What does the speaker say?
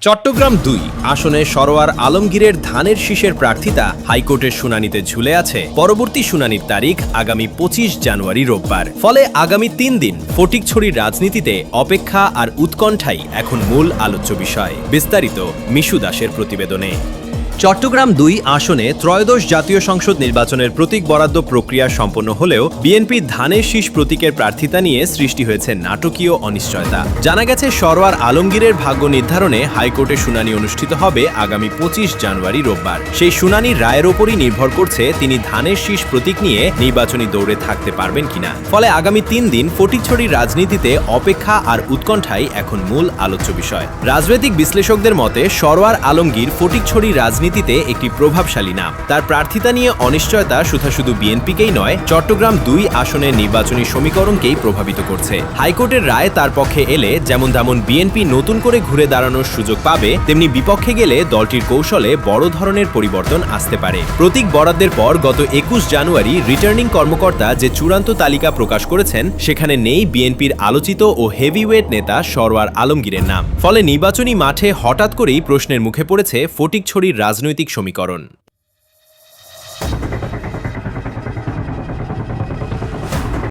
চট্টগ্রাম ২ আসনে সরোয়ার আলমগীরের ধানের শীষের প্রার্থিতা হাইকোর্টের শুনানিতে ঝুলে আছে। পরবর্তী শুনানির তারিখ আগামী ২৫ জানুয়ারি রোববার। ফলে আগামী ৩ দিন ফটিকছড়ির রাজনীতিতে অপেক্ষা আর উৎকণ্ঠাই এখন মূল আলোচ্য বিষয়। বিস্তারিত মিশু দাসের প্রতিবেদনে। চট্টগ্রাম ২ আসনে ত্রয়োদশ জাতীয় সংসদ নির্বাচনের প্রতীক বরাদ্দ প্রক্রিয়া সম্পন্ন হলেও বিএনপি ধানের শীষ প্রতীকের প্রার্থিতা নিয়ে সৃষ্টি হয়েছে নাটকীয় অনিশ্চয়তা। জানা গেছে সরোয়ার আলমগীরের ভাগ্য নির্ধারণে হাইকোর্টে শুনানি অনুষ্ঠিত হবে আগামী ২৫ জানুয়ারি রোববার। সেই শুনানির রায়ের ওপরই নির্ভর করছে তিনি ধানের শীষ প্রতীক নিয়ে নির্বাচনী দৌড়ে থাকতে পারবেন কিনা। ফলে আগামী ৩ দিন ফটিকছড়ির রাজনীতিতে অপেক্ষা আর উৎকণ্ঠাই এখন মূল আলোচ্য বিষয়। রাজনৈতিক বিশ্লেষকদের মতে সরোয়ার আলমগীর ফটিকছড়ির রাজনীতিতে একটি প্রভাবশালী নাম। তার প্রার্থিতা নিয়ে অনিশ্চয়তা শুধু বিএনপিকেই নয়, চট্টগ্রাম ২ আসনের নির্বাচনী সমীকরণকেই প্রভাবিত করছে। হাইকোর্টের রায় তার পক্ষে এলে যেমন বিএনপি নতুন করে ঘুরে দাঁড়ানোর সুযোগ পাবে, তেমনি বিপক্ষে গেলে দলটির কৌশলে বড় ধরনের পরিবর্তন আসতে পারে। প্রতীক বরাদ্দের পর গত ২১ জানুয়ারি রিটার্নিং কর্মকর্তা যে চূড়ান্ত তালিকা প্রকাশ করেছেন, সেখানে নেই বিএনপির আলোচিত ও হেভিওয়েট নেতা সরোয়ার আলমগীরের নাম। ফলে নির্বাচনী মাঠে হঠাৎ করেই প্রশ্নের মুখে পড়েছে ফটিকছড়ির রাজনৈতিক সমীকরণ।